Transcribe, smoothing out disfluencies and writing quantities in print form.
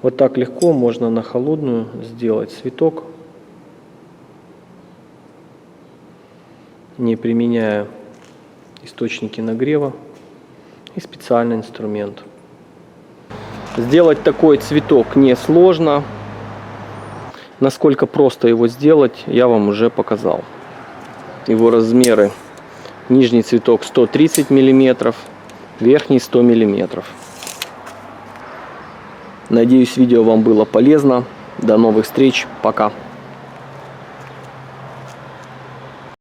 Вот так легко можно на холодную сделать цветок, не применяя источники нагрева и специальный инструмент. Сделать такой цветок несложно. Насколько просто его сделать, я вам уже показал. Его размеры: нижний цветок 130 мм, верхний 100 мм. Надеюсь, видео вам было полезно. До новых встреч. Пока.